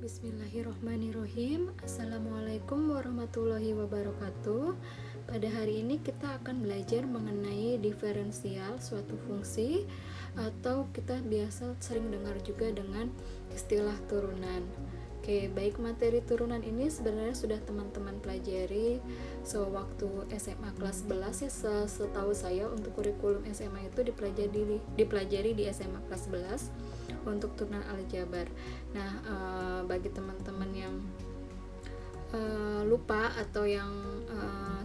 Bismillahirrohmanirrohim. Assalamualaikum warahmatullahi wabarakatuh. Pada hari ini kita akan belajar mengenai diferensial suatu fungsi, atau kita biasa sering dengar juga dengan istilah turunan. Oke, baik, materi turunan ini sebenarnya sudah teman-teman pelajari sewaktu SMA kelas 11 ya. Setahu saya untuk kurikulum SMA itu dipelajari di SMA kelas 11 untuk turunan aljabar. Nah, bagi teman-teman yang lupa atau yang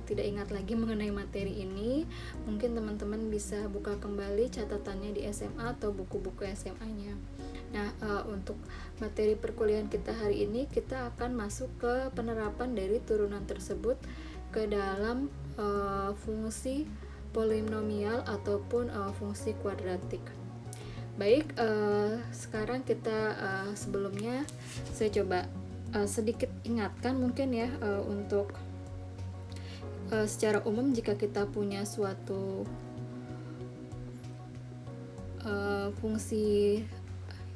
tidak ingat lagi mengenai materi ini, mungkin teman-teman bisa buka kembali catatannya di SMA atau buku-buku SMA-nya. Nah, untuk materi perkuliahan kita hari ini, kita akan masuk ke penerapan dari turunan tersebut ke dalam fungsi polinomial ataupun fungsi kuadratik. Baik, sekarang kita sebelumnya saya coba sedikit ingatkan mungkin ya, untuk secara umum jika kita punya suatu fungsi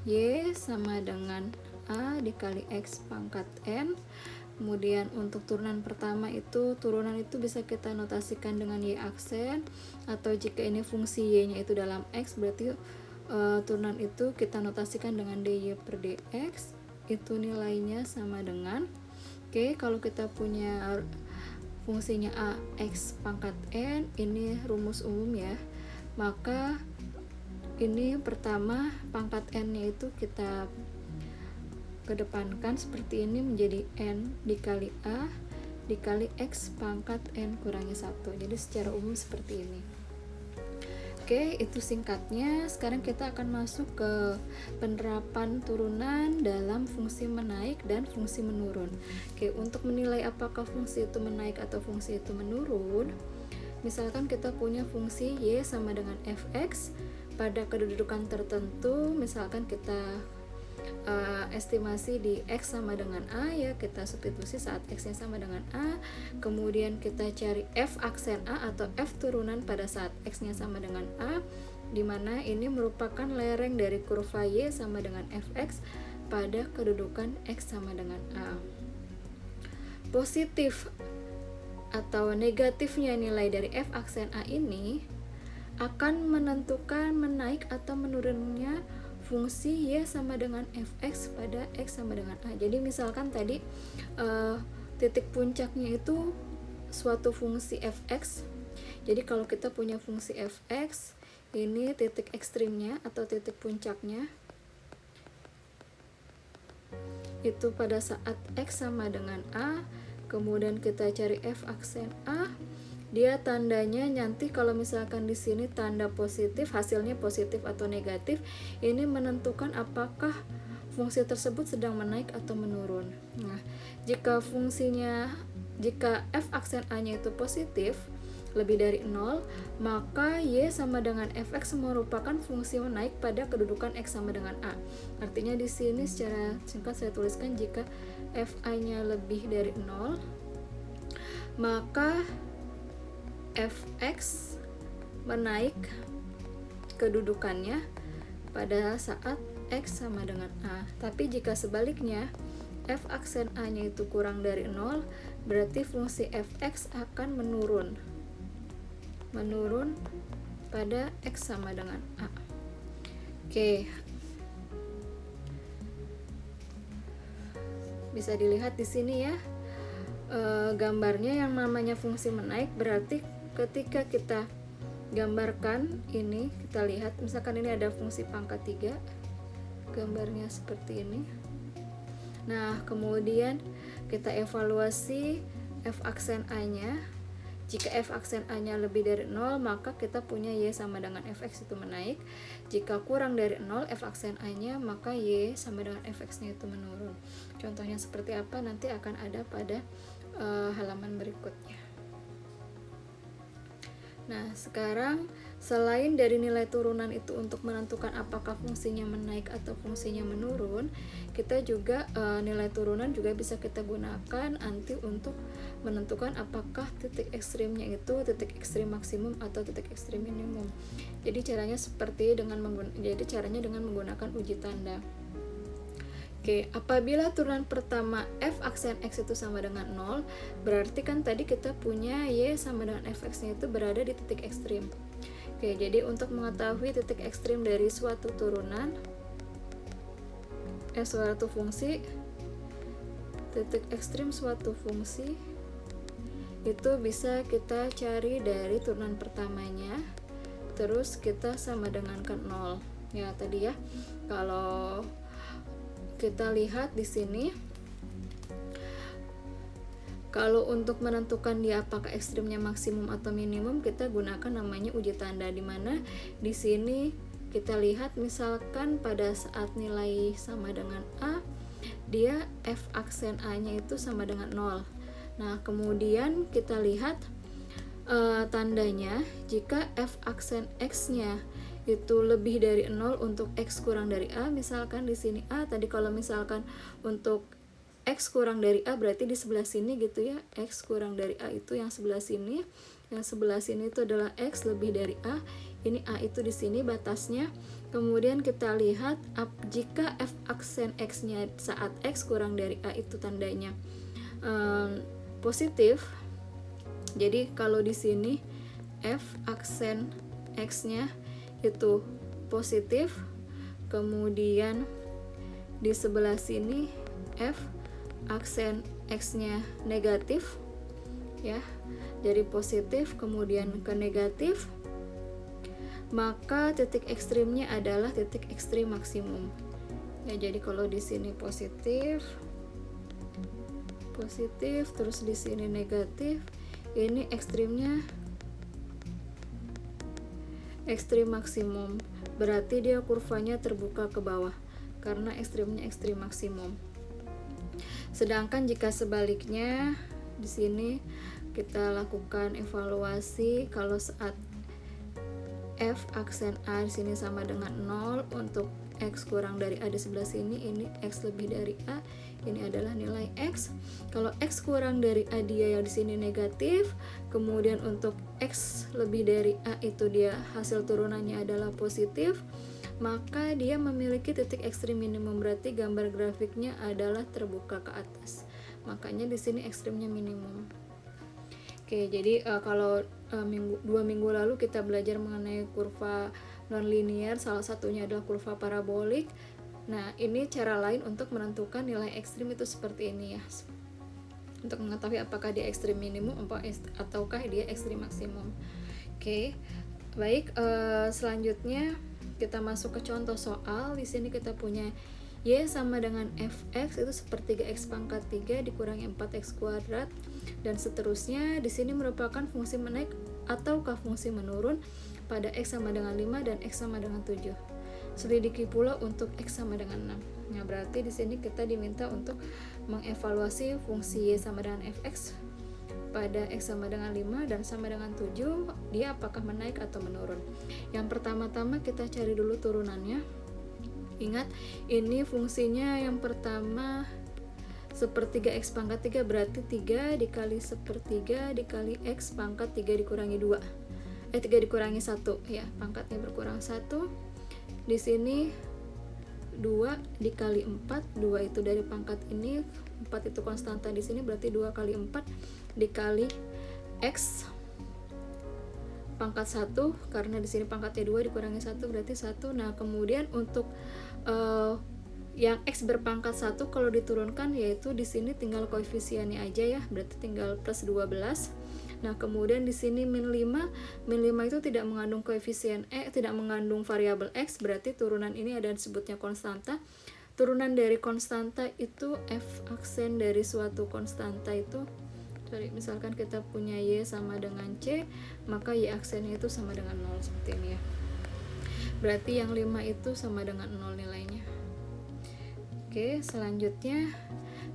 Y sama dengan A dikali X pangkat N. Kemudian untuk turunan pertama itu, turunan itu bisa kita notasikan dengan Y aksen, atau jika ini fungsi Y nya itu dalam X, berarti turunan itu kita notasikan dengan dy per dx, itu nilainya sama dengan, oke, kalau kita punya fungsinya A X pangkat N, ini rumus umum ya, maka ini pertama pangkat N nya itu kita kedepankan seperti ini menjadi N dikali A dikali X pangkat N kurangi 1. Jadi secara umum seperti ini. Oke, itu singkatnya. Sekarang kita akan masuk ke penerapan turunan dalam fungsi menaik dan fungsi menurun. Oke, untuk menilai apakah fungsi itu menaik atau fungsi itu menurun, misalkan kita punya fungsi Y sama dengan fx pada kedudukan tertentu, misalkan kita estimasi di X sama dengan A ya, kita substitusi saat X nya sama dengan A, kemudian kita cari F aksen A atau F turunan pada saat X nya sama dengan A, dimana ini merupakan lereng dari kurva Y sama dengan fx pada kedudukan X sama dengan A. Positif atau negatifnya nilai dari F aksen A ini akan menentukan menaik atau menurunnya fungsi Y sama dengan fx pada X sama dengan A. Jadi misalkan tadi titik puncaknya itu suatu fungsi fx. Jadi kalau kita punya fungsi fx, ini titik ekstrimnya atau titik puncaknya itu pada saat X sama dengan A, kemudian kita cari F aksen A, dia tandanya nanti kalau misalkan di sini tanda positif, hasilnya positif atau negatif, ini menentukan apakah fungsi tersebut sedang menaik atau menurun. Nah, jika F aksen A-nya itu positif, lebih dari 0, maka Y sama dengan fx merupakan fungsi menaik pada kedudukan X sama dengan A. Artinya di sini secara singkat saya tuliskan, jika Fi-nya lebih dari 0, maka fx menaik kedudukannya pada saat X sama dengan A. Tapi jika sebaliknya, F aksen A-nya itu kurang dari 0, berarti fungsi fx akan menurun pada X sama dengan A. Oke, bisa dilihat di sini ya, gambarnya yang namanya fungsi menaik berarti ketika kita gambarkan ini, kita lihat misalkan ini ada fungsi pangkat 3, gambarnya seperti ini. Nah, kemudian kita evaluasi F aksen A-nya. Jika F aksen A-nya lebih dari 0, maka kita punya Y sama dengan fx itu menaik. Jika kurang dari 0 F aksen A-nya, maka Y sama dengan fx-nya itu menurun. Contohnya seperti apa nanti akan ada pada halaman berikutnya. Nah, sekarang selain dari nilai turunan itu untuk menentukan apakah fungsinya menaik atau fungsinya menurun, kita juga nilai turunan juga bisa kita gunakan nanti untuk menentukan apakah titik ekstrimnya itu titik ekstrim maksimum atau titik ekstrim minimum. Jadi caranya dengan menggunakan uji tanda. Oke, apabila turunan pertama f aksen x itu sama dengan 0, berarti kan tadi kita punya y sama dengan fx-nya itu berada di titik ekstrim. Oke, jadi untuk mengetahui titik ekstrim dari suatu turunan, suatu fungsi, titik ekstrim suatu fungsi, itu bisa kita cari dari turunan pertamanya, terus kita sama dengankan 0. Ya, tadi ya, kalau kita lihat di sini, kalau untuk menentukan dia apakah ekstrimnya maksimum atau minimum, kita gunakan namanya uji tanda, di mana di sini kita lihat misalkan pada saat nilai sama dengan A, dia f aksen A-nya itu sama dengan 0. Nah, kemudian kita lihat tandanya jika f aksen x-nya itu lebih dari 0 untuk x kurang dari A, misalkan di sini A tadi, kalau misalkan untuk x kurang dari A berarti di sebelah sini gitu ya, x kurang dari A itu yang sebelah sini, yang sebelah sini itu adalah x lebih dari A, ini A itu di sini batasnya. Kemudian kita lihat jika f aksen x-nya saat x kurang dari A itu tandanya positif, jadi kalau di sini f aksen x-nya itu positif, kemudian di sebelah sini f aksen x-nya negatif ya, dari positif kemudian ke negatif, maka titik ekstrimnya adalah titik ekstrim maksimum ya. Jadi kalau di sini positif terus di sini negatif, ini ekstrimnya ekstrim maksimum, berarti dia kurvanya terbuka ke bawah karena ekstrimnya ekstrim maksimum. Sedangkan jika sebaliknya, di sini kita lakukan evaluasi kalau saat f aksen A di sini sama dengan 0 untuk x kurang dari A di sebelah sini, ini x lebih dari A, ini adalah nilai x. Kalau x kurang dari A dia yang di sini negatif, kemudian untuk x lebih dari A itu dia hasil turunannya adalah positif, maka dia memiliki titik ekstrim minimum, berarti gambar grafiknya adalah terbuka ke atas. Makanya di sini ekstrimnya minimum. Oke, jadi kalau 2 minggu lalu kita belajar mengenai kurva nonlinear, salah satunya adalah kurva parabolik. Nah, ini cara lain untuk menentukan nilai ekstrim itu seperti ini ya, untuk mengetahui apakah dia ekstrim minimum ataukah dia ekstrim maksimum. Oke, baik, selanjutnya kita masuk ke contoh soal. Di sini kita punya y sama dengan fx itu sepertiga x pangkat 3 dikurangi 4x kuadrat dan seterusnya. Di sini merupakan fungsi menaik ataukah fungsi menurun pada x sama dengan 5 dan x sama dengan 7. Selidiki pula untuk x sama dengan 6. Nah, berarti di sini kita diminta untuk mengevaluasi fungsi y sama dengan fx pada x sama dengan 5 dan sama dengan 7, dia apakah menaik atau menurun. Yang pertama-tama kita cari dulu turunannya. Ingat, ini fungsinya yang pertama sepertiga x pangkat 3, berarti 3 dikali sepertiga dikali x pangkat 3 dikurangi 2. 3 dikurangi 1 ya, pangkatnya berkurang 1. Di sini 2 dikali 4, 2 itu dari pangkat ini, 4 itu konstanta di sini, berarti 2 kali 4 dikali x pangkat 1, karena di sini pangkatnya 2 dikurangi 1 berarti 1. Nah, kemudian untuk yang x berpangkat 1 kalau diturunkan, yaitu di sini tinggal koefisiennya aja ya, berarti tinggal plus 12. Nah, kemudian di sini min 5 itu tidak mengandung koefisien tidak mengandung variabel x, berarti turunan ini ada disebutnya konstanta. Turunan dari konstanta itu f aksen dari suatu konstanta itu, misalkan kita punya y sama dengan c, maka y aksennya itu sama dengan 0 seperti ini ya. Berarti yang 5 itu sama dengan 0 nilainya. Oke, selanjutnya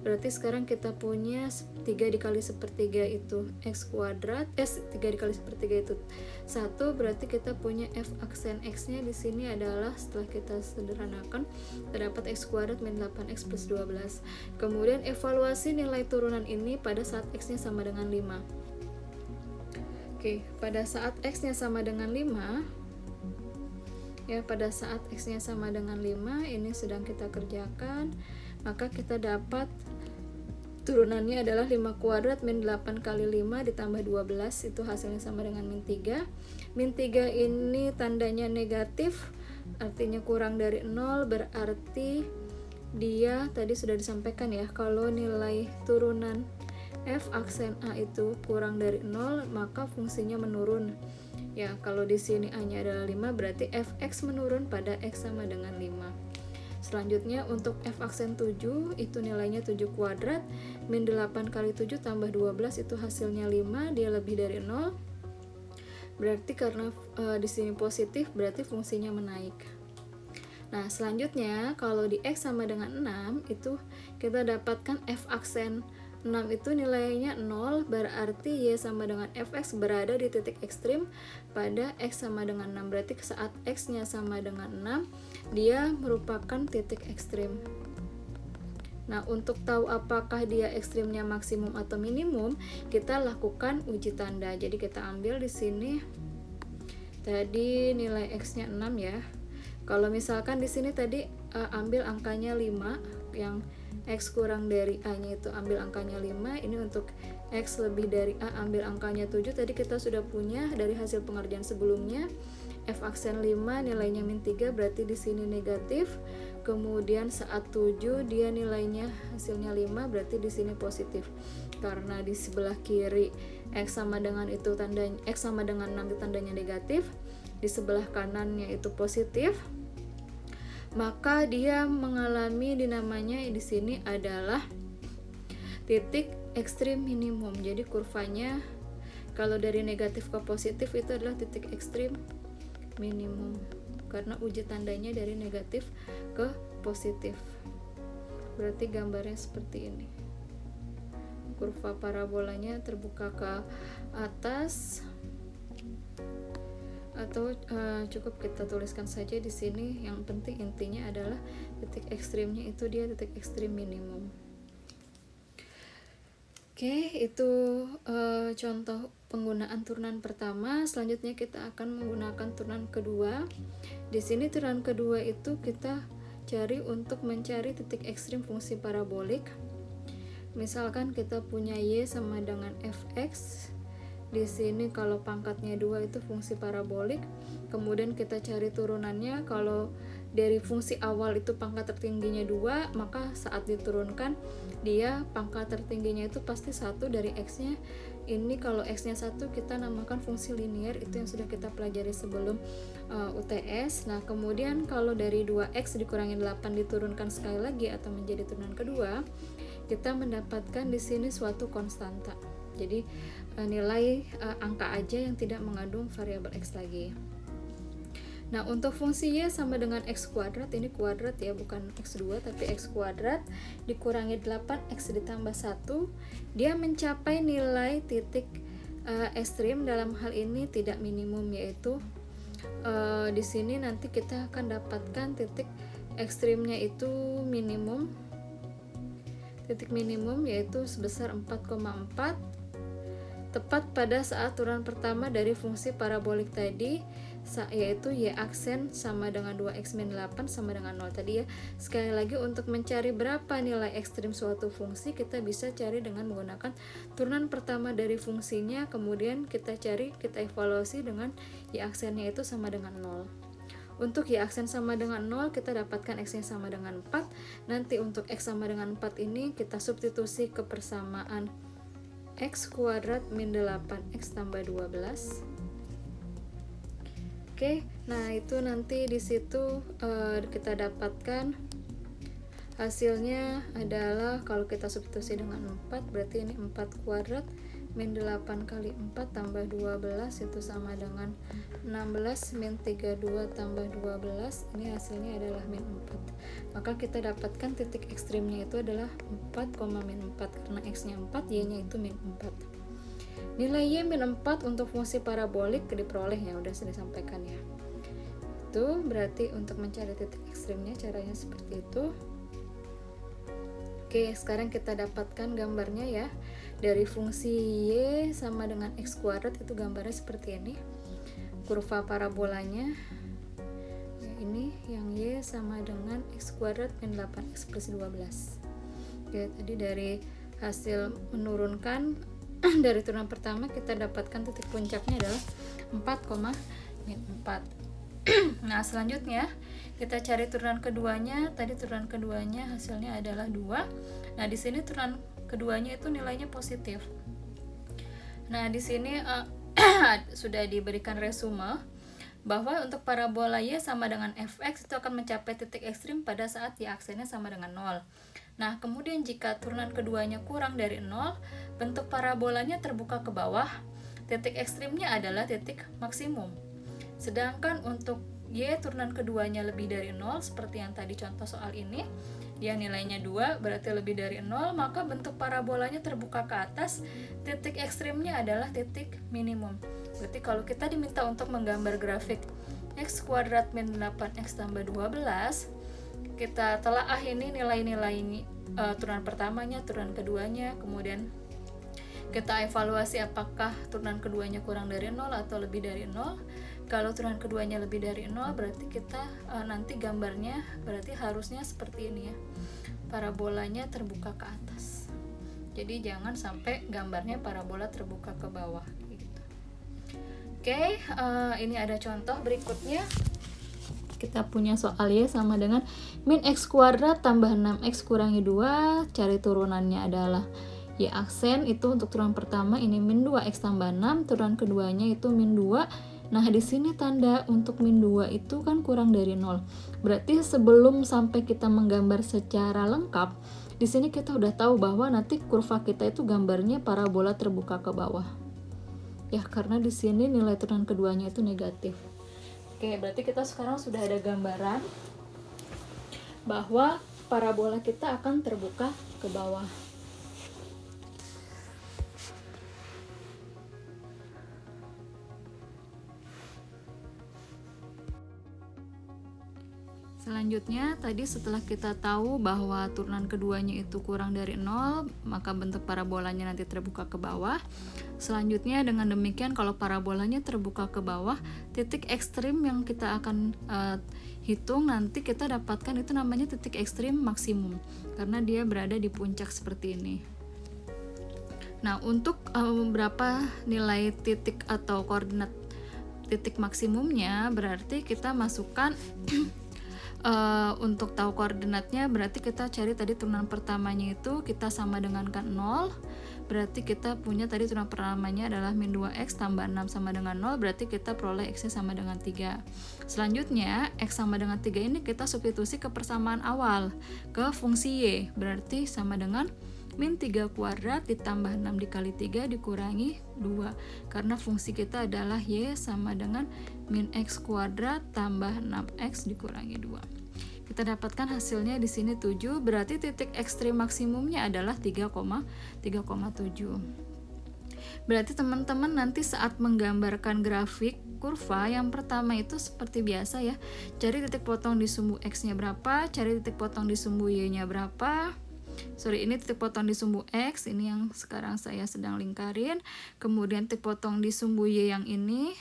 berarti sekarang kita punya 3 dikali sepertiga itu x kuadrat, 3 dikali sepertiga itu 1, berarti kita punya f aksen x-nya di sini adalah, setelah kita sederhanakan, terdapat x kuadrat min 8x plus 12. Kemudian evaluasi nilai turunan ini pada saat x-nya sama dengan 5. Oke, pada saat x-nya sama dengan 5, ya, pada saat x-nya sama dengan 5, ini sedang kita kerjakan, maka kita dapat turunannya adalah 5 kuadrat min 8 kali 5 ditambah 12, itu hasilnya sama dengan min 3. Min 3 ini tandanya negatif, artinya kurang dari 0, berarti dia tadi sudah disampaikan ya, kalau nilai turunan f aksen A itu kurang dari 0, maka fungsinya menurun. Ya, kalau di sini A-nya adalah 5, berarti fx menurun pada x sama dengan 5. Selanjutnya untuk f aksen 7 itu nilainya 7 kuadrat min 8 kali 7 tambah 12, itu hasilnya 5, dia lebih dari 0. Berarti karena di sini positif, berarti fungsinya menaik. Nah, selanjutnya kalau di x sama dengan 6 itu kita dapatkan f aksen 6 itu nilainya 0, berarti y sama dengan fx berada di titik ekstrim pada x sama dengan 6. Berarti saat x-nya sama dengan 6, dia merupakan titik ekstrim. Nah, untuk tahu apakah dia ekstrimnya maksimum atau minimum, kita lakukan uji tanda. Jadi kita ambil di sini tadi nilai x-nya 6 ya. Kalau misalkan di sini tadi ambil angkanya 5, yang x kurang dari A-nya itu ambil angkanya 5, ini untuk x lebih dari A ambil angkanya 7. Tadi kita sudah punya dari hasil pengerjaan sebelumnya, f aksen 5 nilainya min 3, berarti di sini negatif. Kemudian saat 7 dia nilainya hasilnya 5, berarti di sini positif. Karena di sebelah kiri x sama dengan itu tandanya x sama dengan 6 itu tandanya negatif, di sebelah kanannya itu positif, maka dia mengalami dinamanya di sini adalah titik ekstrim minimum. Jadi kurvanya kalau dari negatif ke positif itu adalah titik ekstrim minimum, karena uji tandanya dari negatif ke positif. Berarti gambarnya seperti ini. Kurva parabolanya terbuka ke atas, atau cukup kita tuliskan saja di sini. Yang penting intinya adalah titik ekstrimnya itu dia titik ekstrim minimum. Oke, itu contoh penggunaan turunan pertama. Selanjutnya kita akan menggunakan turunan kedua. Di sini turunan kedua itu kita cari untuk mencari titik ekstrim fungsi parabolik. Misalkan kita punya y sama dengan fx. Di sini kalau pangkatnya 2 itu fungsi parabolik. Kemudian kita cari turunannya. Kalau dari fungsi awal itu pangkat tertingginya 2, maka saat diturunkan dia pangkat tertingginya itu pasti 1 dari x-nya. Ini kalau x-nya 1 kita namakan fungsi linear, itu yang sudah kita pelajari sebelum UTS. Nah, kemudian kalau dari 2x dikurangi 8 diturunkan sekali lagi atau menjadi turunan kedua, kita mendapatkan di sini suatu konstanta. Jadi nilai angka aja yang tidak mengandung variabel x lagi. Nah, untuk fungsi y sama dengan x kuadrat, ini kuadrat ya, bukan x2 tapi x kuadrat dikurangi 8x ditambah 1, dia mencapai nilai titik ekstrim dalam hal ini tidak minimum, yaitu di sini nanti kita akan dapatkan titik ekstrimnya itu minimum. Titik minimum yaitu sebesar 4,4, tepat pada saat turunan pertama dari fungsi parabolik tadi, yaitu y aksen sama dengan 2x min 8 sama dengan 0 tadi ya. Sekali lagi, untuk mencari berapa nilai ekstrim suatu fungsi, kita bisa cari dengan menggunakan turunan pertama dari fungsinya, kemudian kita evaluasi dengan y aksennya itu sama dengan 0. Untuk y aksen sama dengan 0, kita dapatkan x-nya sama dengan 4. Nanti untuk x sama dengan 4 ini kita substitusi ke persamaan x kuadrat min 8x tambah 12. Oke, nah itu nanti di situ kita dapatkan hasilnya adalah, kalau kita substitusi dengan 4, berarti ini 4 kuadrat min 8 kali 4 tambah 12 itu sama dengan 16 min 32 tambah 12, ini hasilnya adalah min 4. Maka kita dapatkan titik ekstrimnya itu adalah 4, min 4, karena x nya 4, y nya itu min 4. Nilai y min 4 untuk fungsi parabolik diperoleh ya, udah saya sampaikan ya. Itu berarti untuk mencari titik ekstrimnya caranya seperti itu. Oke, sekarang kita dapatkan gambarnya ya. Dari fungsi y sama dengan x kuadrat itu gambarnya seperti ini. Kurva parabolanya ya, ini yang y sama dengan x kuadrat min 8x plus 12. Oke, tadi dari hasil menurunkan dari turunan pertama kita dapatkan titik puncaknya adalah 4,-4. Nah, selanjutnya kita cari turunan keduanya. Tadi turunan keduanya hasilnya adalah 2. Nah, di sini turunan keduanya itu nilainya positif. Nah, di sini sudah diberikan resume bahwa untuk parabola Y sama dengan fx itu akan mencapai titik ekstrim pada saat Y aksennya sama dengan 0. Nah, kemudian jika turunan keduanya kurang dari 0, bentuk parabolanya terbuka ke bawah. Titik ekstrimnya adalah titik maksimum. Sedangkan untuk Y turunan keduanya lebih dari 0, seperti yang tadi contoh soal ini, dia nilainya 2, berarti lebih dari 0, maka bentuk parabolanya terbuka ke atas. Titik ekstrimnya adalah titik minimum. Berarti kalau kita diminta untuk menggambar grafik x kuadrat min 8x tambah 12, kita telaah ini nilai-nilai turunan pertamanya, turunan keduanya, kemudian kita evaluasi apakah turunan keduanya kurang dari 0 atau lebih dari 0. Kalau turunan keduanya lebih dari 0, berarti kita nanti gambarnya berarti harusnya seperti ini ya, parabolanya terbuka ke atas. Jadi jangan sampai gambarnya parabola terbuka ke bawah gitu. Oke, ini ada contoh berikutnya. Kita punya soal Y sama dengan min x kuadrat tambah 6x kurangi 2. Cari turunannya adalah Y aksen, itu untuk turunan pertama ini min 2x tambah 6, turunan keduanya itu min 2. Nah, di sini tanda untuk min 2 itu kan kurang dari 0. Berarti sebelum sampai kita menggambar secara lengkap, di sini kita udah tahu bahwa nanti kurva kita itu gambarnya parabola terbuka ke bawah. Ya, karena di sini nilai turunan keduanya itu negatif. Oke, berarti kita sekarang sudah ada gambaran bahwa parabola kita akan terbuka ke bawah. Selanjutnya, tadi setelah kita tahu bahwa turunan keduanya itu kurang dari 0, maka bentuk parabolanya nanti terbuka ke bawah. Selanjutnya, dengan demikian kalau parabolanya terbuka ke bawah, titik ekstrim yang kita akan hitung nanti kita dapatkan itu namanya titik ekstrim maksimum, karena dia berada di puncak seperti ini. Nah, untuk berapa nilai titik atau koordinat titik maksimumnya, berarti kita masukkan untuk tahu koordinatnya, berarti kita cari tadi turunan pertamanya itu kita sama dengan kan 0, berarti kita punya tadi turunan pertamanya adalah min 2x tambah 6 sama dengan 0, berarti kita peroleh x sama dengan 3. Selanjutnya x sama dengan 3 ini kita substitusi ke persamaan awal ke fungsi y, berarti sama dengan min 3 kuadrat ditambah 6 dikali 3 dikurangi 2, karena fungsi kita adalah y sama dengan min x kuadrat tambah 6x dikurangi 2. Kita dapatkan hasilnya di sini 7, berarti titik ekstrim maksimumnya adalah 3,7. Berarti teman-teman nanti saat menggambarkan grafik kurva, yang pertama itu seperti biasa ya, cari titik potong di sumbu x-nya berapa, cari titik potong di sumbu y-nya berapa. Ini titik potong di sumbu x, ini yang sekarang saya sedang lingkarin. Kemudian titik potong di sumbu y yang ini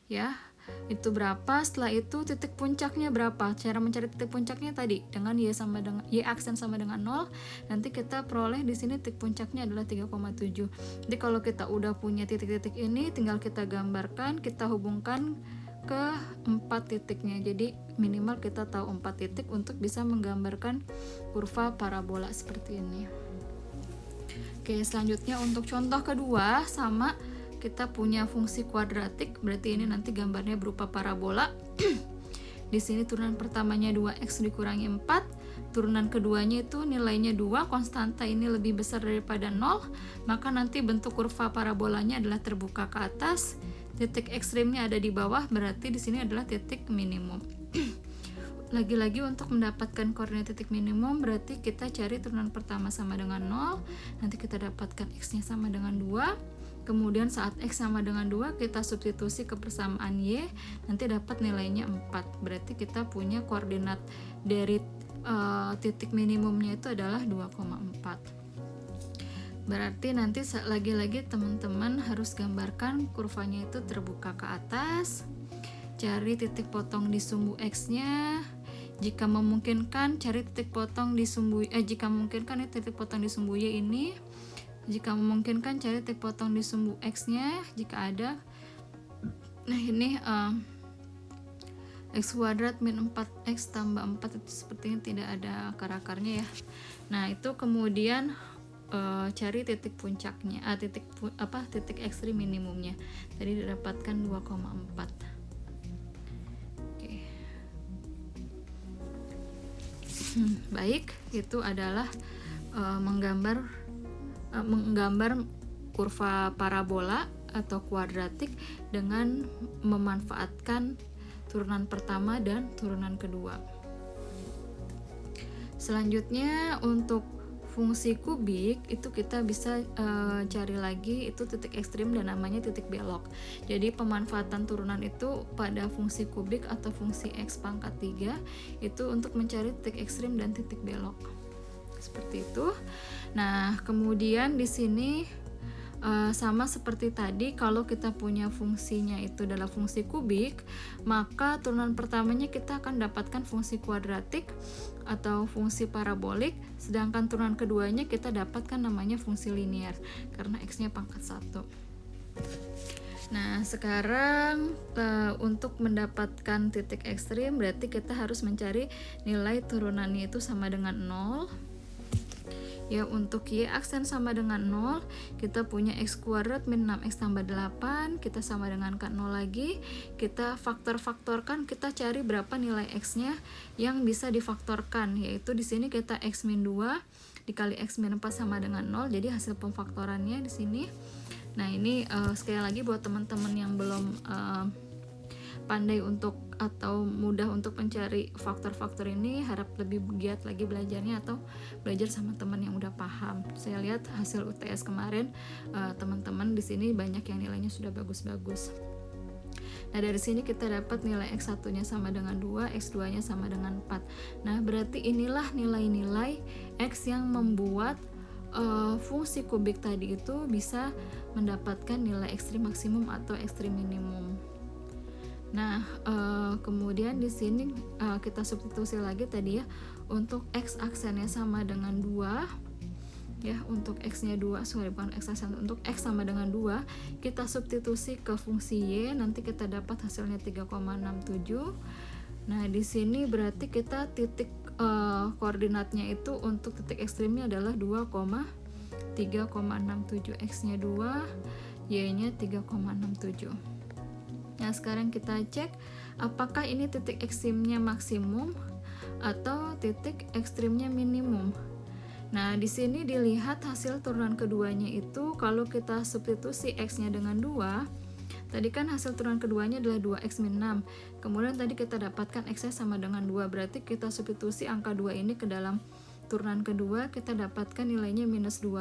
ya, itu berapa. Setelah itu titik puncaknya berapa. Cara mencari titik puncaknya tadi dengan y aksen sama dengan 0. Nanti kita peroleh di sini titik puncaknya adalah 3,7. Jadi kalau kita udah punya titik-titik ini, tinggal kita gambarkan, kita hubungkan ke 4 titiknya. Jadi minimal kita tahu 4 titik untuk bisa menggambarkan kurva parabola seperti ini. Oke, selanjutnya untuk contoh kedua sama, kita punya fungsi kuadratik, berarti ini nanti gambarnya berupa parabola. Di sini turunan pertamanya 2x dikurangi 4, turunan keduanya itu nilainya 2, konstanta ini lebih besar daripada 0, maka nanti bentuk kurva parabolanya adalah terbuka ke atas. Titik ekstrimnya ada di bawah, berarti di sini adalah titik minimum. Lagi-lagi untuk mendapatkan koordinat titik minimum, berarti kita cari turunan pertama sama dengan 0, nanti kita dapatkan x-nya sama dengan 2, kemudian saat x sama dengan 2, kita substitusi ke persamaan y, nanti dapat nilainya 4, berarti kita punya koordinat dari titik minimumnya itu adalah 2,4. Berarti nanti lagi-lagi teman-teman harus gambarkan kurvanya itu terbuka ke atas, cari titik potong di sumbu x-nya, Jika memungkinkan cari titik potong di sumbu jika memungkinkan titik potong di sumbu Y ini. Jika memungkinkan cari titik potong di sumbu X-nya jika ada. Nah, ini X kuadrat min 4X tambah 4 itu sepertinya tidak ada akar-akarnya ya. Nah, itu kemudian cari titik puncaknya, titik ekstrim minimumnya. Tadi didapatkan 2,4. Oke. Baik, itu adalah menggambar kurva parabola atau kuadratik dengan memanfaatkan turunan pertama dan turunan kedua. Selanjutnya untuk fungsi kubik itu kita bisa cari lagi itu titik ekstrim dan namanya titik belok. Jadi pemanfaatan turunan itu pada fungsi kubik atau fungsi X pangkat 3 itu untuk mencari titik ekstrim dan titik belok. Seperti itu. Nah, kemudian di sini sama seperti tadi, kalau kita punya fungsinya itu adalah fungsi kubik, maka turunan pertamanya kita akan dapatkan fungsi kuadratik atau fungsi parabolik, sedangkan turunan keduanya kita dapatkan namanya fungsi linear karena X-nya pangkat 1. Nah, sekarang untuk mendapatkan titik ekstrim berarti kita harus mencari nilai turunannya itu sama dengan 0. Ya, untuk Y aksen sama dengan 0, kita punya X kuadrat min 6X tambah 8, kita sama dengan K0 lagi, kita faktor-faktorkan, kita cari berapa nilai X-nya yang bisa difaktorkan, yaitu di sini kita X min 2 dikali X min 4 sama dengan 0, jadi hasil pemfaktorannya di sini. Nah, ini sekali lagi buat teman-teman yang belum pandai untuk atau mudah untuk mencari faktor-faktor ini, harap lebih giat lagi belajarnya atau belajar sama teman yang udah paham. Saya lihat hasil UTS kemarin teman-teman di sini banyak yang nilainya sudah bagus-bagus. Nah, dari sini kita dapat nilai X1-nya sama dengan 2, X2-nya sama dengan 4. Nah, berarti inilah nilai-nilai X yang membuat fungsi kubik tadi itu bisa mendapatkan nilai ekstrim maksimum atau ekstrim minimum. Nah, kemudian di sini kita substitusi lagi tadi ya, untuk X aksennya sama dengan 2 ya, untuk X-nya 2, bukan X aksen, untuk X sama dengan 2 kita substitusi ke fungsi Y, nanti kita dapat hasilnya 3,67. Nah, di sini berarti kita titik koordinatnya itu untuk titik ekstrimnya adalah 2,3,67, X-nya 2, Y-nya 3,67. Nah, sekarang kita cek apakah ini titik ekstrimnya maksimum atau titik ekstrimnya minimum. Nah, di sini dilihat hasil turunan keduanya itu, kalau kita substitusi X-nya dengan 2, tadi kan hasil turunan keduanya adalah 2X min 6. Kemudian tadi kita dapatkan X-nya sama dengan 2, berarti kita substitusi angka 2 ini ke dalam turunan kedua, kita dapatkan nilainya minus 2.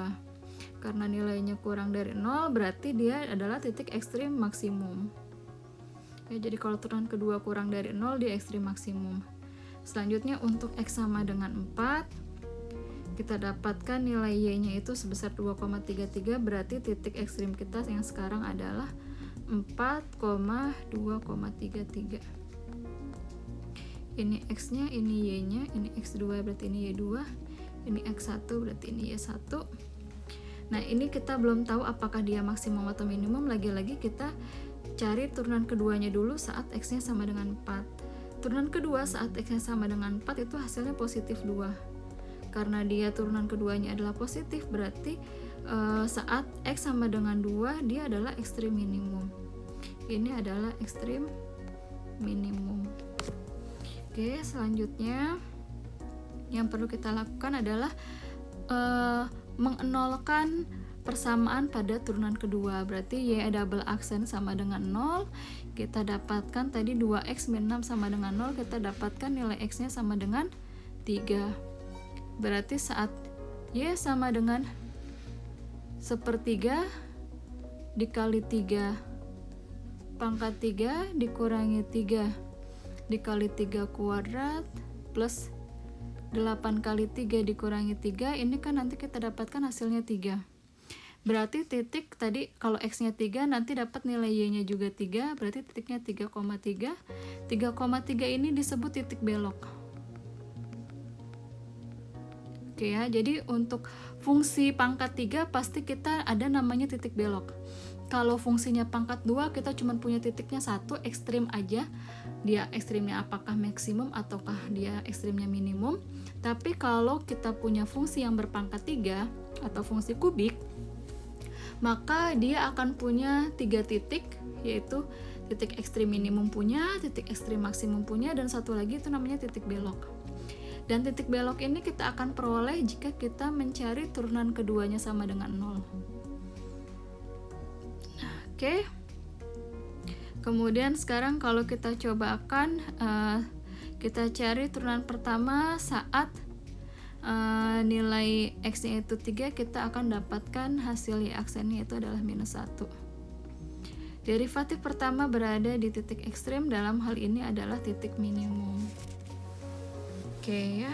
Karena nilainya kurang dari 0, berarti dia adalah titik ekstrim maksimum. Ya, jadi kalau turunan kedua kurang dari 0, dia ekstrim maksimum. Selanjutnya untuk X sama dengan 4, kita dapatkan nilai Y-nya itu sebesar 2,33, berarti titik ekstrim kita yang sekarang adalah 4,2,33. Ini X-nya, ini Y-nya, ini X2 berarti ini Y2, ini X1 berarti ini Y1. Nah, ini kita belum tahu apakah dia maksimum atau minimum, lagi-lagi kita cari turunan keduanya dulu saat X-nya sama dengan 4. Turunan kedua saat X-nya sama dengan 4 itu hasilnya positif 2. Karena dia turunan keduanya adalah positif, berarti saat X sama dengan 2 dia adalah ekstrim minimum. Ini adalah ekstrim minimum. Oke, selanjutnya yang perlu kita lakukan adalah mengenolkan persamaan pada turunan kedua, berarti Y double aksen sama dengan 0, kita dapatkan tadi 2X min 6 sama dengan 0, kita dapatkan nilai X nya sama dengan 3. Berarti saat Y sama dengan 1/3 dikali 3 pangkat 3 dikurangi 3 dikali 3 kuadrat plus 8 kali 3 dikurangi 3, ini kan nanti kita dapatkan hasilnya 3. Berarti titik tadi kalau X-nya 3, nanti dapat nilai Y-nya juga 3, berarti titiknya 3,3. 3,3 ini disebut titik belok. Oke ya, jadi untuk fungsi pangkat 3 pasti kita ada namanya titik belok. Kalau fungsinya pangkat 2 kita cuma punya titiknya satu, ekstrim aja. Dia ekstrimnya apakah maksimum ataukah dia ekstrimnya minimum. Tapi kalau kita punya fungsi yang berpangkat 3 atau fungsi kubik, maka dia akan punya 3 titik, yaitu titik ekstrim minimum punya, titik ekstrim maksimum punya, dan satu lagi itu namanya titik belok. Dan titik belok ini kita akan peroleh jika kita mencari turunan keduanya sama dengan 0. Oke. Kemudian sekarang kalau kita coba akan kita cari turunan pertama saat nilai x-nya itu 3, kita akan dapatkan hasil y aksennya itu adalah -1. Derivatif pertama berada di titik ekstrim, dalam hal ini adalah titik minimum. Oke ya.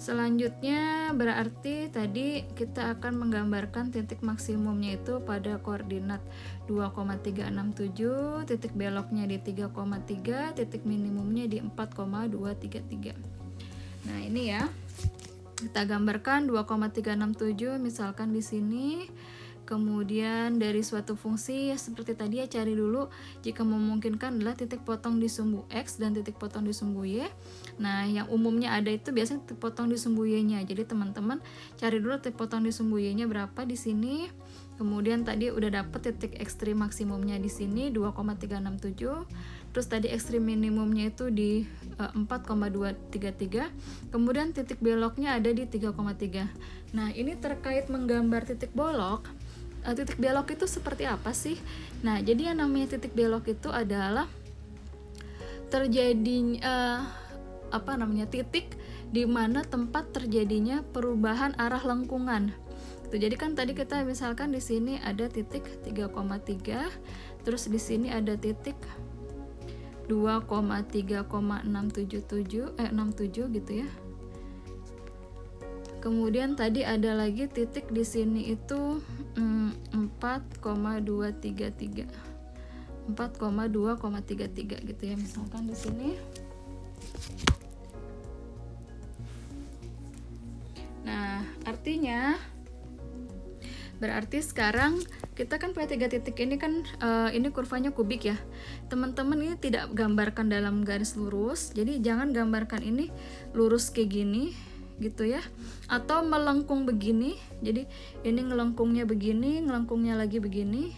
Selanjutnya berarti tadi kita akan menggambarkan titik maksimumnya itu pada koordinat 2,367, titik beloknya di 3,3, titik minimumnya di 4,233. Nah, ini ya. Kita gambarkan 2,367 misalkan di sini. Kemudian dari suatu fungsi ya seperti tadi ya, cari dulu jika memungkinkan adalah titik potong di sumbu X dan titik potong di sumbu Y. Nah, yang umumnya ada itu biasanya titik potong di sumbu Y-nya. Jadi teman-teman cari dulu titik potong di sumbu Y-nya berapa di sini. Kemudian tadi udah dapet titik ekstrim maksimumnya di sini 2,367. Terus tadi ekstrim minimumnya itu di 4,233. Kemudian titik beloknya ada di 3,3. Nah, ini terkait menggambar titik belok. Titik belok itu seperti apa sih? Nah, jadi yang namanya titik belok itu adalah terjadi titik di mana tempat terjadinya perubahan arah lengkungan. Jadi kan tadi kita misalkan di sini ada titik 3,3, terus di sini ada titik 2,3,677 gitu ya. Kemudian tadi ada lagi titik di sini itu 4,233 gitu ya, misalkan di sini. Nah, artinya berarti sekarang kita kan punya 3 titik ini kan, ini kurvanya kubik ya. Teman-teman ini tidak gambarkan dalam garis lurus, jadi jangan gambarkan ini lurus kayak gini gitu ya, atau melengkung begini. Jadi ini ngelengkungnya begini, ngelengkungnya lagi begini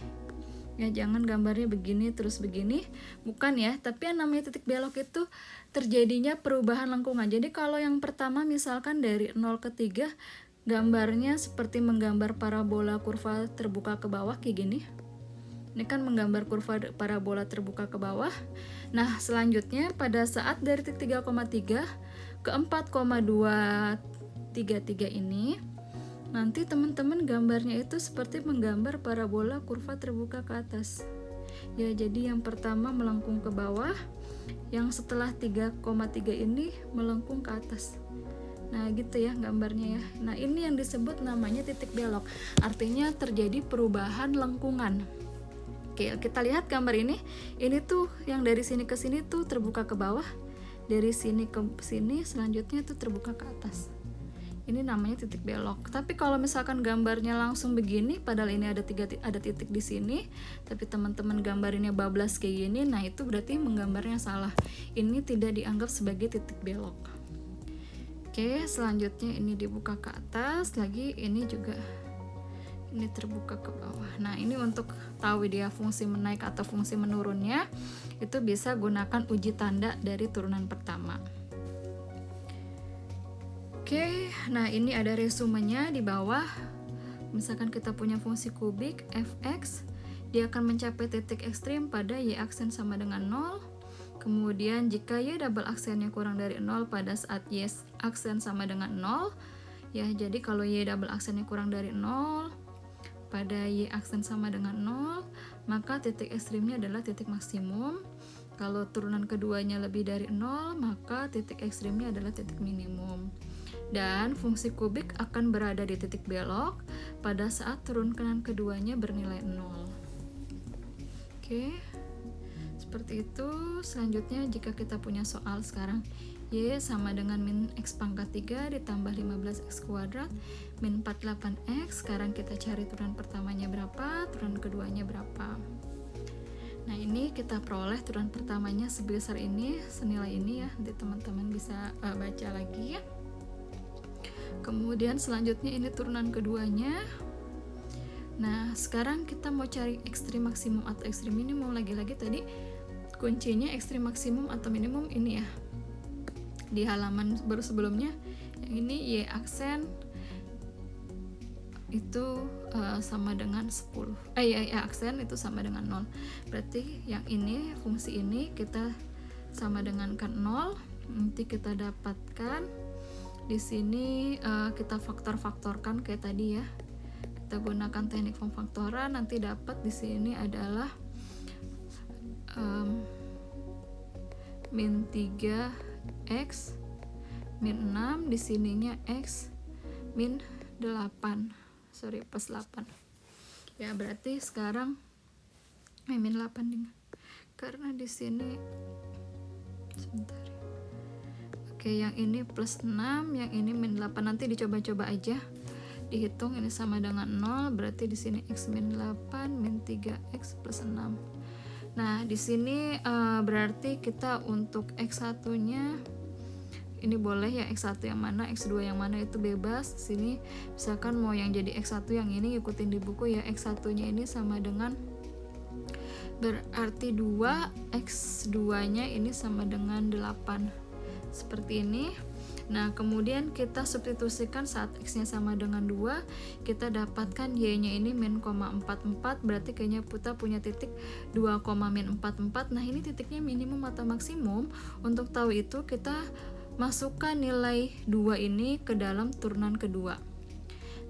ya, jangan gambarnya begini terus begini, bukan ya. Tapi yang namanya titik belok itu terjadinya perubahan lengkungan. Jadi kalau yang pertama misalkan dari 0 ke 3, gambarnya seperti menggambar parabola kurva terbuka ke bawah kayak gini. Ini kan menggambar kurva parabola terbuka ke bawah. Nah, selanjutnya pada saat dari titik 3,3 ke 4,233 ini, nanti teman-teman gambarnya itu seperti menggambar parabola kurva terbuka ke atas. Ya, jadi yang pertama melengkung ke bawah, yang setelah 3,3 ini melengkung ke atas. Nah, gitu ya gambarnya ya. Nah, ini yang disebut namanya titik belok. Artinya terjadi perubahan lengkungan. Oke, kita lihat gambar ini. Ini tuh yang dari sini ke sini tuh terbuka ke bawah. Dari sini ke sini selanjutnya tuh terbuka ke atas. Ini namanya titik belok. Tapi kalau misalkan gambarnya langsung begini, padahal ini ada titik di sini, tapi teman-teman gambarinnya bablas kayak gini, nah itu berarti menggambarnya salah. Ini tidak dianggap sebagai titik belok. Oke, selanjutnya ini dibuka ke atas lagi, ini juga ini terbuka ke bawah. Nah, ini untuk tahu dia fungsi menaik atau fungsi menurunnya, itu bisa gunakan uji tanda dari turunan pertama. Oke, nah ini ada resumenya di bawah. Misalkan kita punya fungsi kubik fx, dia akan mencapai titik ekstrim pada y aksen sama dengan 0. Kemudian jika y double aksennya kurang dari 0 pada saat y aksen sama dengan 0, ya, jadi kalau y double aksennya kurang dari 0 pada y aksen sama dengan 0, maka titik ekstrimnya adalah titik maksimum. Kalau turunan keduanya lebih dari 0, maka titik ekstrimnya adalah titik minimum. Dan fungsi kubik akan berada di titik belok pada saat turunan keduanya bernilai 0. Oke, seperti itu. Selanjutnya jika kita punya soal sekarang, Y sama dengan min X pangkat 3 ditambah 15X kuadrat min 48X. Sekarang kita cari turunan pertamanya berapa, turunan keduanya berapa. Nah ini kita peroleh turunan pertamanya sebesar ini, senilai ini ya. Nanti teman-teman bisa baca lagi ya. Kemudian selanjutnya ini turunan keduanya. Nah sekarang kita mau cari ekstrim maksimum atau ekstrim minimum. Lagi-lagi tadi kuncinya ekstrim maksimum atau minimum ini ya. Di halaman baru sebelumnya yang ini Y aksen itu sama dengan 10. Y aksen itu sama dengan 0. Berarti yang ini, fungsi ini kita sama dengan kan 0. Nanti kita dapatkan di sini kita faktor-faktorkan kayak tadi ya. Kita gunakan teknik pemfaktoran, nanti dapat di sini adalah min 3x min 6, di sininya x min 8. Plus 8 ya, berarti sekarang min 8 dengan, karena di sini sebentar. Oke, yang ini plus 6, yang ini min 8. Nanti dicoba-coba aja dihitung, ini sama dengan 0, berarti di sini x min 8 min 3x plus 6. Nah di sini berarti kita untuk x1 nya ini boleh ya, X1 yang mana, X2 yang mana itu bebas. Sini misalkan mau yang jadi X1 yang ini ikutin di buku ya, X1 nya ini sama dengan berarti 2, X2 nya ini sama dengan 8 seperti ini. Nah kemudian kita substitusikan saat X nya sama dengan 2, kita dapatkan Y nya ini min 44, berarti kayaknya kita punya titik 2, min 44. Nah ini titiknya minimum atau maksimum. Untuk tahu itu kita masukkan nilai 2 ini ke dalam turunan kedua.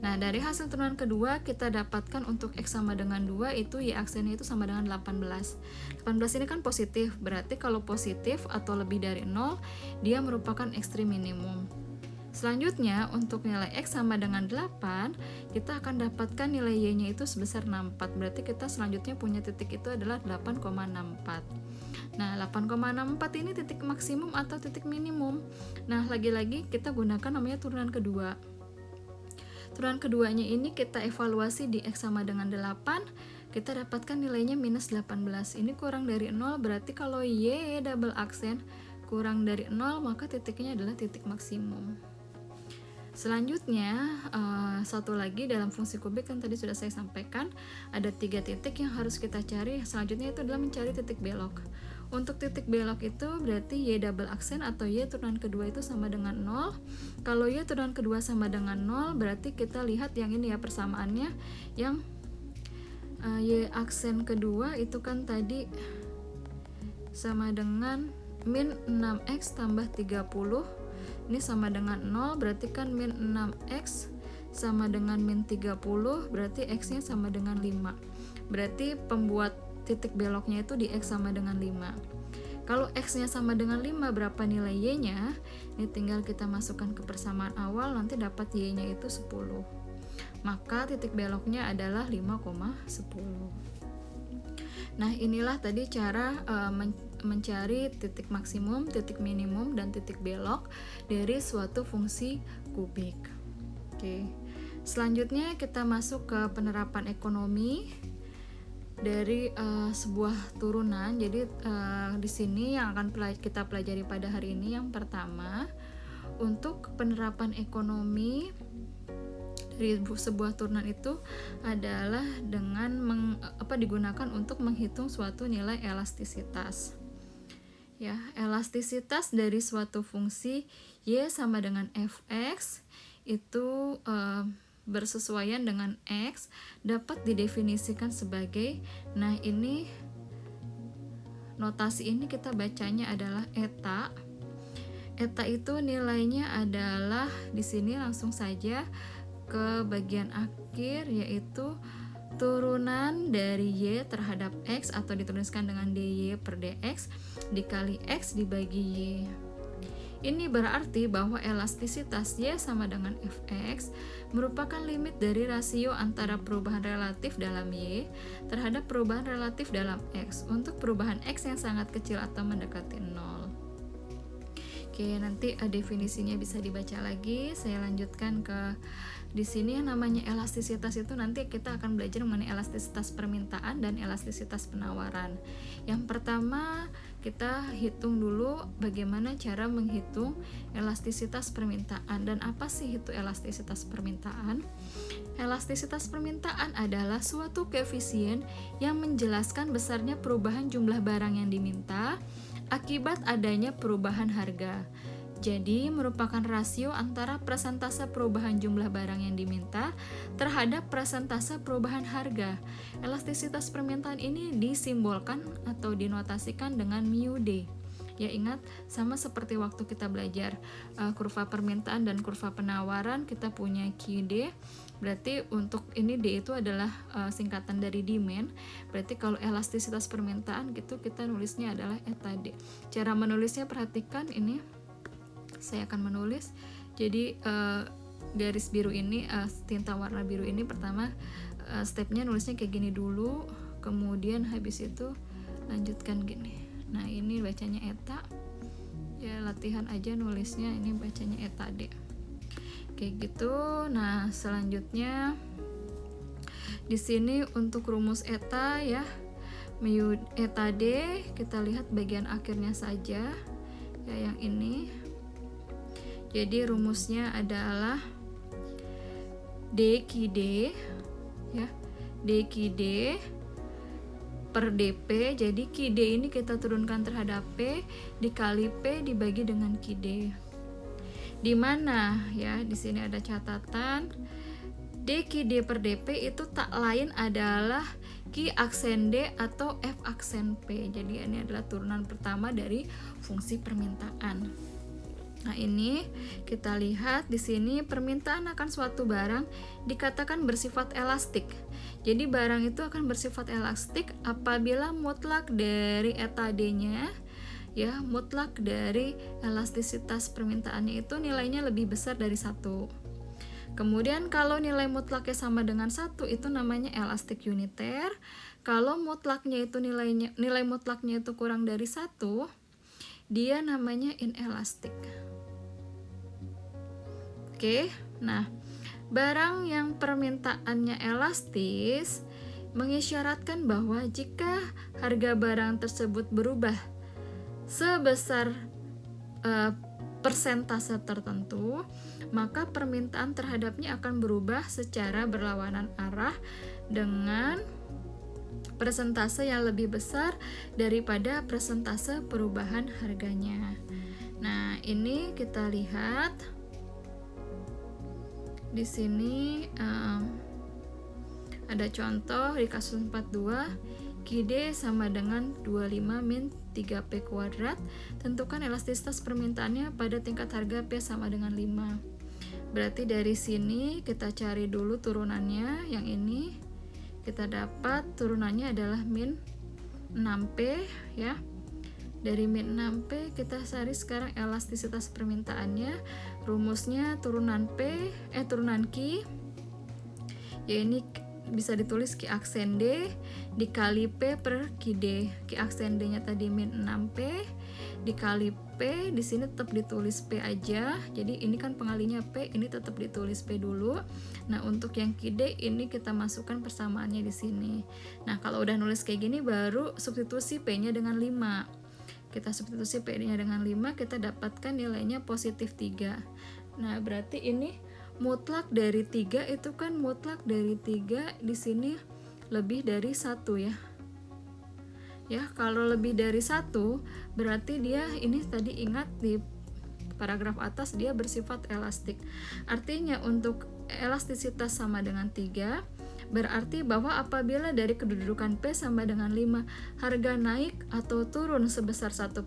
Nah dari hasil turunan kedua kita dapatkan untuk X sama dengan 2 itu Y aksennya itu sama dengan 18. 18 ini kan positif, berarti kalau positif atau lebih dari 0 dia merupakan ekstrim minimum. Selanjutnya untuk nilai X sama dengan 8 kita akan dapatkan nilai Y nya itu sebesar 64, berarti kita selanjutnya punya titik itu adalah 8,64. Nah 8,64 ini titik maksimum atau titik minimum. Nah lagi-lagi kita gunakan namanya turunan kedua. Turunan keduanya ini kita evaluasi di X sama dengan 8, kita dapatkan nilainya minus 18. Ini kurang dari 0, berarti kalau Y double aksen kurang dari 0 maka titiknya adalah titik maksimum. Selanjutnya satu lagi dalam fungsi kubik kan tadi sudah saya sampaikan ada 3 titik yang harus kita cari. Selanjutnya itu adalah mencari titik belok. Untuk titik belok itu berarti Y double aksen atau Y turunan kedua itu sama dengan 0. Kalau Y turunan kedua sama dengan 0 berarti kita lihat yang ini ya persamaannya, yang Y aksen kedua itu kan tadi sama dengan min 6x tambah 30. Ini sama dengan 0, berarti kan min 6x sama dengan min 30, berarti x nya sama dengan 5. Berarti pembuat titik beloknya itu di x sama dengan 5. Kalau x nya sama dengan 5, berapa nilai y nya? Ini tinggal kita masukkan ke persamaan awal, nanti dapat y nya itu 10. Maka titik beloknya adalah 5,10. Nah inilah tadi cara mencari titik maksimum, titik minimum, dan titik belok dari suatu fungsi kubik. Oke. Selanjutnya kita masuk ke penerapan ekonomi dari sebuah turunan. Jadi di sini yang akan kita pelajari pada hari ini yang pertama, untuk penerapan ekonomi dari sebuah turunan itu adalah dengan digunakan untuk menghitung suatu nilai elastisitas. Ya, elastisitas dari suatu fungsi y sama dengan fx itu bersesuaian dengan x dapat didefinisikan sebagai, nah ini notasi ini kita bacanya adalah eta. Eta itu nilainya adalah di sini langsung saja ke bagian akhir, yaitu turunan dari y terhadap x atau dituliskan dengan dy per dx dikali x dibagi y. Ini berarti bahwa elastisitas y sama dengan fx merupakan limit dari rasio antara perubahan relatif dalam y terhadap perubahan relatif dalam x untuk perubahan x yang sangat kecil atau mendekati 0. Oke, nanti definisinya bisa dibaca lagi. Saya lanjutkan ke di sini yang namanya elastisitas itu nanti kita akan belajar mengenai elastisitas permintaan dan elastisitas penawaran. Yang pertama, kita hitung dulu bagaimana cara menghitung elastisitas permintaan dan apa sih itu elastisitas permintaan. Elastisitas permintaan adalah suatu koefisien yang menjelaskan besarnya perubahan jumlah barang yang diminta akibat adanya perubahan harga. Jadi, merupakan rasio antara persentase perubahan jumlah barang yang diminta terhadap persentase perubahan harga. Elastisitas permintaan ini disimbolkan atau dinotasikan dengan mu D. Ya, ingat, sama seperti waktu kita belajar kurva permintaan dan kurva penawaran, kita punya QD. Berarti untuk ini D itu adalah singkatan dari demand. Berarti kalau elastisitas permintaan gitu kita nulisnya adalah eta D. Cara menulisnya perhatikan ini. Saya akan menulis. Jadi garis biru ini, tinta warna biru ini pertama stepnya nulisnya kayak gini dulu. Kemudian habis itu lanjutkan gini. Nah, ini bacanya eta. Ya, latihan aja nulisnya, ini bacanya eta D. Kayak gitu. Nah, selanjutnya di sini untuk rumus eta ya, mu eta D, kita lihat bagian akhirnya saja ya, yang ini. Jadi rumusnya adalah D QD ya, D QD per DP. Jadi QD ini kita turunkan terhadap P dikali P dibagi dengan QD. Di mana ya, di sini ada catatan D QD per DP itu tak lain adalah Q aksen D atau F aksen P. Jadi ini adalah turunan pertama dari fungsi permintaan. Nah, ini kita lihat di sini permintaan akan suatu barang dikatakan bersifat elastik. Jadi barang itu akan bersifat elastik apabila mutlak dari eta D-nya ya, mutlak dari elastisitas permintaannya itu nilainya lebih besar dari 1. Kemudian kalau nilai mutlaknya sama dengan 1 itu namanya elastik uniter. Kalau mutlaknya itu nilai mutlaknya itu kurang dari 1, dia namanya inelastik. Oke, nah barang yang permintaannya elastis mengisyaratkan bahwa jika harga barang tersebut berubah sebesar persentase tertentu, maka permintaan terhadapnya akan berubah secara berlawanan arah dengan persentase yang lebih besar daripada persentase perubahan harganya. Nah, ini kita lihat di sini ada contoh di kasus 42. QD sama dengan 25 min 3P kuadrat. Tentukan elastisitas permintaannya pada tingkat harga P sama dengan 5. Berarti dari sini kita cari dulu turunannya. Yang ini kita dapat turunannya adalah min 6P ya. Dari min 6P kita cari sekarang elastisitas permintaannya. Rumusnya turunan Q ya, ini bisa ditulis Q aksen D dikali P per QD. Q aksen D-nya tadi min 6P dikali P, di sini tetap ditulis P aja. Jadi ini kan pengalinya P, ini tetap ditulis P dulu. Nah, untuk yang QD ini kita masukkan persamaannya di sini. Nah, kalau udah nulis kayak gini baru substitusi P-nya dengan 5. Kita substitusi P-nya dengan 5, kita dapatkan nilainya positif 3. Nah, berarti ini mutlak dari 3 itu kan mutlak dari 3 di sini lebih dari 1 ya. Ya, kalau lebih dari 1 berarti dia ini tadi ingat di paragraf atas dia bersifat elastik. Artinya untuk elastisitas sama dengan 3 berarti bahwa apabila dari kedudukan P sama dengan 5 harga naik atau turun sebesar 1%,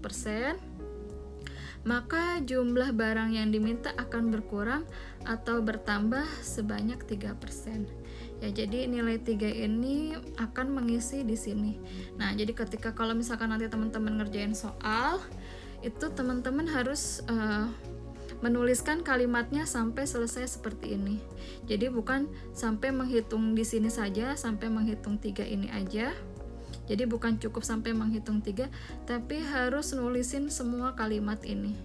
maka jumlah barang yang diminta akan berkurang atau bertambah sebanyak 3%. Ya, jadi nilai 3 ini akan mengisi di sini. Nah, jadi ketika kalau misalkan nanti teman-teman ngerjain soal, itu teman-teman harus menuliskan kalimatnya sampai selesai seperti ini. Jadi bukan sampai menghitung di sini saja, sampai menghitung 3 ini aja. Jadi bukan cukup sampai menghitung 3, tapi harus nulisin semua kalimat ini.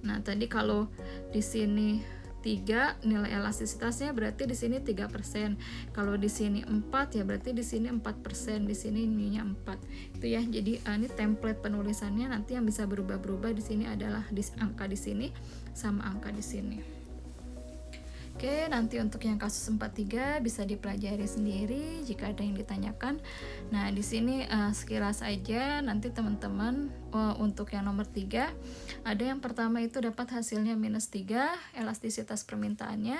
Nah, tadi kalau di sini 3, nilai elastisitasnya berarti di sini 3%. Kalau di sini 4 ya berarti di sini 4%, di sini ininya 4. Itu ya. Jadi ini template penulisannya, nanti yang bisa berubah-berubah di sini adalah angka di sini sama angka di sini. Oke, nanti untuk yang kasus 43 bisa dipelajari sendiri jika ada yang ditanyakan. Nah, di sini sekilas aja nanti teman-teman untuk yang nomor 3 ada yang pertama itu dapat hasilnya -3, elastisitas permintaannya.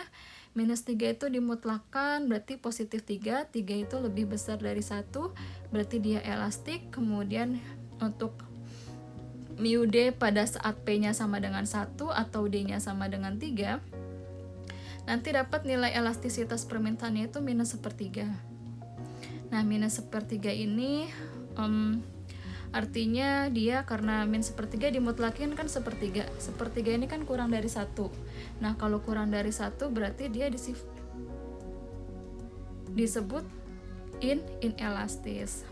-3 itu dimutlakan berarti positif 3 itu lebih besar dari 1, berarti dia elastik. Kemudian untuk mu D pada saat P-nya sama dengan 1 atau D-nya sama dengan 3, nanti dapat nilai elastisitas permintaannya itu -1/3. Nah, -1/3 ini artinya dia karena -1/3 dimutlakin kan 1/3. 1/3 ini kan kurang dari 1. Nah, kalau kurang dari 1 berarti dia disebut inelastis.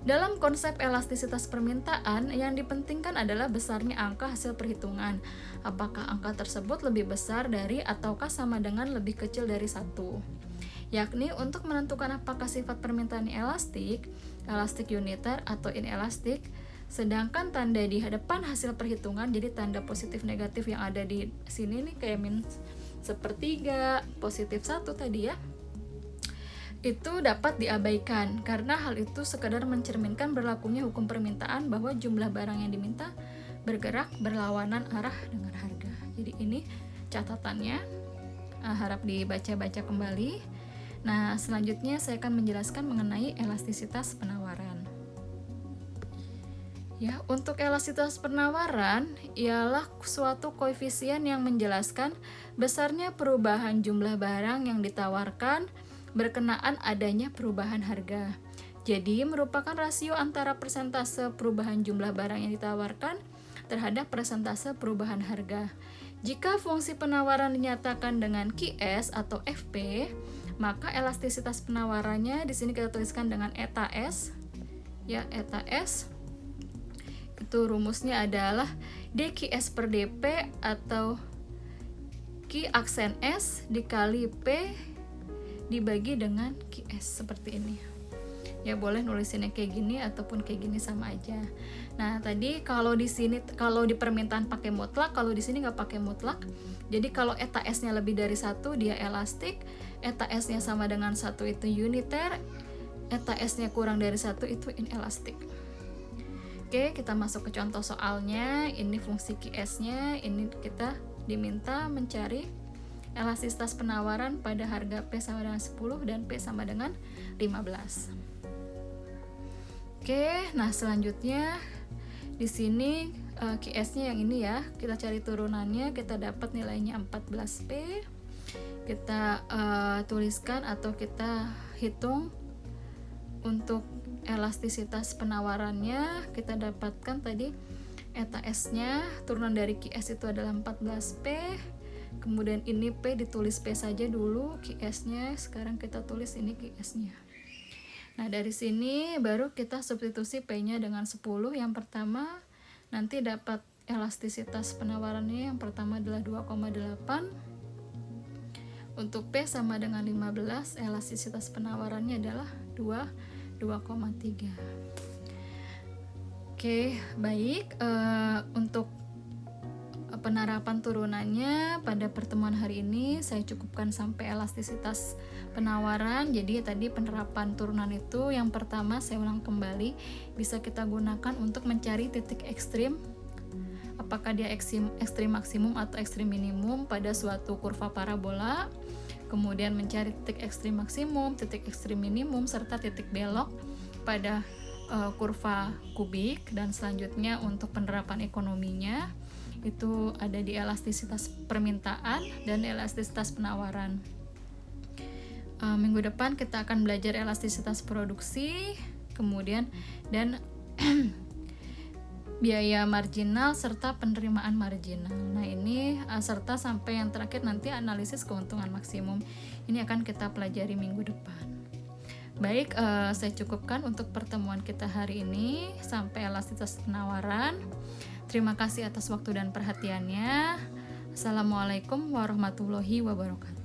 Dalam konsep elastisitas permintaan, yang dipentingkan adalah besarnya angka hasil perhitungan. Apakah angka tersebut lebih besar dari ataukah sama dengan lebih kecil dari 1. Yakni untuk menentukan apakah sifat permintaan elastik uniter atau inelastik, sedangkan tanda di hadapan hasil perhitungan, jadi tanda positif negatif yang ada di sini nih kayak -1/3, +1 tadi ya, itu dapat diabaikan karena hal itu sekadar mencerminkan berlakunya hukum permintaan bahwa jumlah barang yang diminta bergerak berlawanan arah dengan harga. Jadi ini catatannya, harap dibaca-baca kembali. Nah, selanjutnya saya akan menjelaskan mengenai elastisitas penawaran. Ya, untuk elastisitas penawaran ialah suatu koefisien yang menjelaskan besarnya perubahan jumlah barang yang ditawarkan berkenaan adanya perubahan harga. Jadi, merupakan rasio antara persentase perubahan jumlah barang yang ditawarkan terhadap persentase perubahan harga. Jika fungsi penawaran dinyatakan dengan QS atau FP, maka elastisitas penawarannya di sini kita tuliskan dengan eta S. Ya, eta S. Itu rumusnya adalah DQS per DP atau Q aksen S dikali P dibagi dengan QS seperti ini. Ya, boleh nulisinnya kayak gini ataupun kayak gini sama aja. Nah, tadi kalau di sini kalau di permintaan pakai mutlak, kalau di sini nggak pakai mutlak. Jadi kalau eta S-nya lebih dari 1 dia elastik, eta S-nya sama dengan 1 itu uniter, eta S-nya kurang dari 1 itu inelastik. Oke, kita masuk ke contoh soalnya. Ini fungsi QS-nya, ini kita diminta mencari elastisitas penawaran pada harga P sama dengan 10 dan P sama dengan 15. Oke, nah selanjutnya di sini QS-nya yang ini ya, kita cari turunannya, kita dapat nilainya 14P. Kita tuliskan atau kita hitung untuk elastisitas penawarannya, kita dapatkan tadi eta S-nya, turunan dari QS itu adalah 14P. Kemudian ini P ditulis P saja dulu, QS-nya sekarang kita tulis ini QS-nya. Nah, dari sini baru kita substitusi P-nya dengan 10 yang pertama, nanti dapat elastisitas penawarannya yang pertama adalah 2,8. Untuk P sama dengan 15, elastisitas penawarannya adalah 2,3. Oke, baik. Untuk penerapan turunannya pada pertemuan hari ini saya cukupkan sampai elastisitas penawaran. Jadi tadi penerapan turunan itu yang pertama saya ulang kembali, bisa kita gunakan untuk mencari titik ekstrim, apakah dia ekstrim maksimum atau ekstrim minimum pada suatu kurva parabola, kemudian mencari titik ekstrim maksimum, titik ekstrim minimum, serta titik belok pada kurva kubik. Dan selanjutnya untuk penerapan ekonominya itu ada di elastisitas permintaan dan elastisitas penawaran. Minggu depan kita akan belajar elastisitas produksi, kemudian dan biaya marginal serta penerimaan marginal. Nah, ini serta sampai yang terakhir nanti analisis keuntungan maksimum. Ini akan kita pelajari minggu depan. Baik, saya cukupkan untuk pertemuan kita hari ini sampai elastisitas penawaran. Terima kasih atas waktu dan perhatiannya. Assalamualaikum warahmatullahi wabarakatuh.